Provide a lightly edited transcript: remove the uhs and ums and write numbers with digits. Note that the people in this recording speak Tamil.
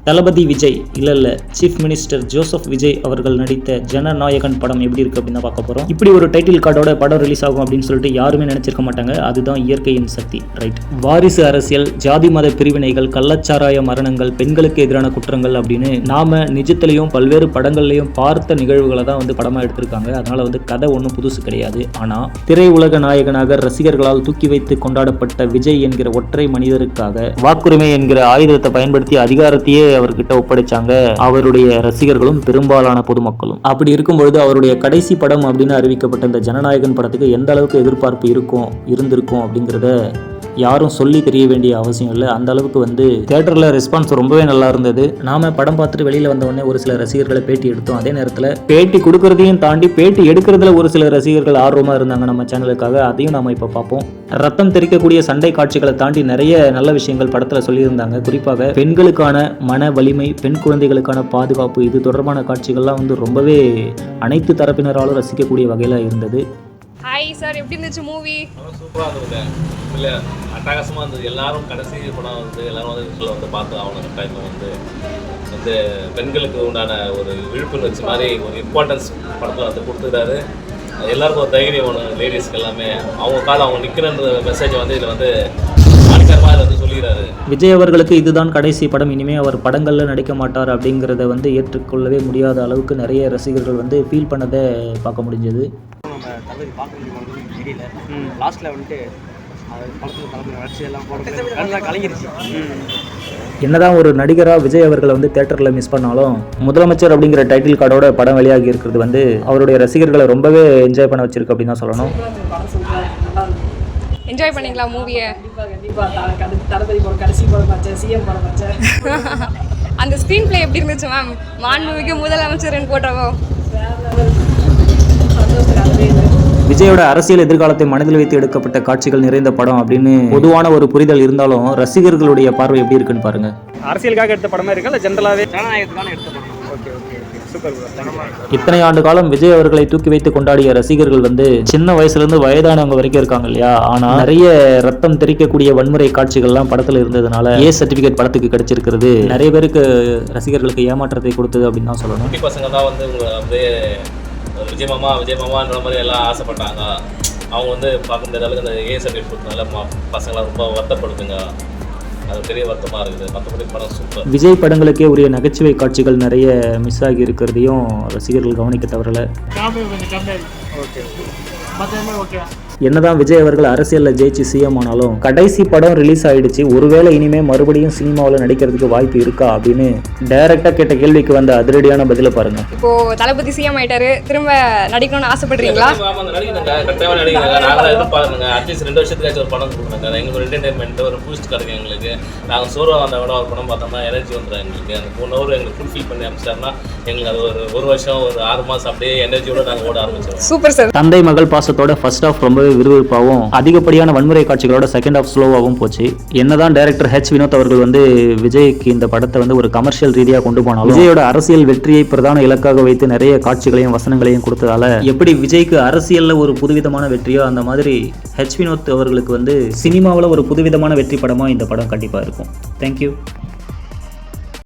தளபதி விஜய் இல்ல சீஃப் மினிஸ்டர் ஜோசப் விஜய் அவர்கள் நடித்த ஜனநாயகன் படம் எப்படி இருக்கு அப்படின்னு பார்க்க போறோம். இப்படி ஒரு டைட்டில் கார்டோட படம் ரிலீஸ் ஆகும் அப்படின்னு சொல்லிட்டு யாருமே நினைச்சிருக்க மாட்டாங்க. அதுதான் இயற்கையின் சக்தி, ரைட்? வாரிசு அரசியல், ஜாதி மத பிரிவினைகள், கள்ளச்சாராய மரணங்கள், பெண்களுக்கு எதிரான குற்றங்கள் அப்படின்னு நாம நிஜத்திலையும் பல்வேறு படங்கள்லையும் பார்த்த நிகழ்வுகளை தான் படமா எடுத்திருக்காங்க. அதனால கதை ஒன்றும் புதுசு கிடையாது. ஆனா திரையுலக நாயகனாக ரசிகர்களால் தூக்கி வைத்து கொண்டாடப்பட்ட விஜய் என்கிற ஒற்றை மனிதருக்காக வாக்குரிமை என்கிற ஆயுதத்தை பயன்படுத்தி அதிகாரத்தையே அவர்கிட்ட ஒப்படைச்சாங்க அவருடைய ரசிகர்களும் பெரும்பாலான பொதுமக்களும். அப்படி இருக்கும்பொழுது அவருடைய கடைசி படம் அப்படின்னு அறிவிக்கப்பட்ட இந்த ஜனநாயகன் படத்துக்கு எந்த அளவுக்கு எதிர்பார்ப்பு இருந்திருக்கும் அப்படிங்கிறத யாரும் சொல்லி தெரிய வேண்டிய அவசியம் இல்லை. அந்த அளவுக்கு தியேட்டரில் ரெஸ்பான்ஸ் ரொம்பவே நல்லா இருந்தது. நாம படம் பார்த்துட்டு வெளியில் வந்தோடனே ஒரு சில ரசிகர்களை பேட்டி எடுத்தோம். அதே நேரத்தில் பேட்டி கொடுக்கறதையும் தாண்டி பேட்டி எடுக்கிறதுல ஒரு சில ரசிகர்கள் ஆர்வமாக இருந்தாங்க நம்ம சேனலுக்காக. அதையும் நாம இப்போ பார்ப்போம். ரத்தம் தெரிக்கக்கூடிய சண்டை காட்சிகளை தாண்டி நிறைய நல்ல விஷயங்கள் படத்தில் சொல்லியிருந்தாங்க. குறிப்பாக பெண்களுக்கான மன வலிமை, பெண் குழந்தைகளுக்கான பாதுகாப்பு, இது தொடர்பான காட்சிகள்லாம் ரொம்பவே அனைத்து தரப்பினராலும் ரசிக்கக்கூடிய வகையில் இருந்தது. ஹாய் சார், எப்படி இருந்துச்சு மூவி? சூப்பராக இருந்தது. இல்லை, அட்டகாசமாக இருந்தது. எல்லாரும் கடைசி படம் எல்லாரும் வீட்டில் பார்த்து அவங்க டைமில் பெண்களுக்கு உண்டான ஒரு விழிப்புணர்ச்சி மாதிரி ஒரு இம்பார்ட்டன்ஸ் படத்தில் கொடுத்துக்கிறாரு. எல்லாருக்கும் ஒரு தைரியம் ஒன்று, லேடிஸ்க்கு எல்லாமே அவங்க காலம் அவங்க நிற்கிறன்ற மெசேஜ் இதில் சொல்லிடுறாரு. விஜய் அவர்களுக்கு இதுதான் கடைசி படம், இனிமே அவர் படங்கள்ல நடிக்க மாட்டார் அப்படிங்கிறத ஏற்றுக்கொள்ளவே முடியாத அளவுக்கு நிறைய ரசிகர்கள் ஃபீல் பண்ணதை பார்க்க முடிஞ்சது. என்னதான் ஒரு நடிகராக விஜய் அவர்களை தியேட்டரில் மிஸ் பண்ணாலும் முதலமைச்சர் அப்படிங்கிற டைட்டில் கார்டோட படம் வெளியாகி இருக்கிறது அவருடைய ரசிகர்களை ரொம்பவே என்ஜாய் பண்ண வச்சிருக்கு அப்படின்னு தான் சொல்லணும். என்ஜாய் பண்ணீங்களா மூவியை? தளபதி படம் கடைசி படம் பார்த்தேன், சிஎம் படம் பார்த்தேன். அந்த ஸ்க்ரீன் பிளே எப்படி இருந்துச்சு மேம்? மாண்புமிகு முதலமைச்சர் போட்டவோ விஜயோட அரசியல் எதிர்காலத்தை மனதில் வைத்து எடுக்கப்பட்ட காட்சிகள் நிறைந்த படம் அப்படின்னு பொதுவான ஒரு புரிதல் இருந்தாலும் ரசிகர்களுடைய பார்வை எப்படி இருக்குன்னு பாருங்க. அரசியலுக்காக எடுத்த படமா இருக்கா இல்ல ஜெனரலாவே ஜனநாயகத்துக்கான எடுத்த படம்? Okay okay super. இத்தனை ஆண்டு காலம் விஜய் அவர்களை தூக்கி வைத்து கொண்டாடிய ரசிகர்கள் சின்ன வயசுல இருந்து வயதானவங்க வரைக்கும் இருக்காங்க இல்லையா? ஆனா நிறைய ரத்தம் தெரிக்கக்கூடிய வன்முறை காட்சிகள்லாம் படத்துல இருந்ததுனால ஏ சர்டிபிகேட் படத்துக்கு கிடைச்சிருக்கிறது நிறைய பேருக்கு ரசிகர்களுக்கு ஏமாற்றத்தை கொடுத்தது அப்படின்னு தான் சொல்லணும். பசங்க தான் விஜய் மாமான்ற மாதிரி எல்லாம் ஆசைப்பட்டாங்க. அவங்க பார்க்க முடியாத அளவுக்கு அந்த ஏ சர்டிஃபிகேட் கொடுத்தனால பசங்களாம் ரொம்ப வருத்தப்படுதுங்க. அது பெரிய வருத்தமாக இருக்குது. மற்றபடி படம் சூப்பர். விஜய் படங்களுக்கே உரிய நகைச்சுவை காட்சிகள் நிறைய மிஸ் ஆகி இருக்கிறதையும் ரசிகர்கள் கவனிக்க தவறல. என்னதான் விஜய் அவர்கள் அரசியலில் ஜெயிச்சு சிஎம் ஆனாலும் கடைசி படம் ரிலீஸ் ஆயிடுச்சு, ஒருவேளை இனிமே மறுபடியும் சினிமாவில் நடிக்கிறதுக்கு வாய்ப்பு இருக்கா அப்படின்னு டைரக்டா கேட்ட கேள்விக்கு வந்த அதிரடியான பதில பாருங்க. இப்போ தளபதி சிஎம் ஆயிட்டாரு, திரும்ப நடிக்கணும்னு ஆசைப்படுறீங்களா? அட்லீஸ்ட் 2 வருஷத்துக்காச்சும் ஒரு படம் கொடுக்குறாங்க. எங்களுக்கு ஒரு என்டர்டைன்மெண்ட், ஒரு பூஸ்ட் கிடைக்கும் எங்களுக்கு. நாங்கள் சோர்வாக வந்த விட ஒரு படம் பார்த்தோம்னா எனர்ஜி வந்துடும் எங்களுக்கு. அந்த 1 hour எங்களுக்கு ஃபுல்ஃபில் பண்ணி அனுப்பிச்சிட்டாருன்னா எங்களுக்கு அது ஒரு வருஷம், ஒரு 6 மாதம் அப்படியே எனர்ஜியோட நாங்கள் ஓட ஆரம்பிச்சிடும். Super sir. தந்தை மகள் பாசத்தோட ஃபர்ஸ்ட் ஆஃப் ரொம்பவே விறுவிறுப்பாகவும் அதிகப்படியான வன்முறை காட்சிகளோட செகண்ட் ஆஃப் ஸ்லோவாகவும் போச்சு. என்னதான் டைரக்டர் ஹெச் வினோத் அவர்கள் விஜய்க்கு இந்த படத்தை ஒரு கமர்ஷியல் ரீதியாக கொண்டு போனாலும் விஜயோட அரசியல் வெற்றியை பிரதான இலக்காக வைத்து நிறைய காட்சிகளையும் வசனங்களையும் கொடுத்ததால எப்படி விஜய்க்கு அரசியல்ல ஒரு புதுவிதமான வெற்றியோ அந்த மாதிரி ஹெச் வினோத் அவர்களுக்கு சினிமாவில் ஒரு புதுவிதமான வெற்றி படமா இந்த படம் கண்டிப்பா இருக்கும். தேங்க்யூ.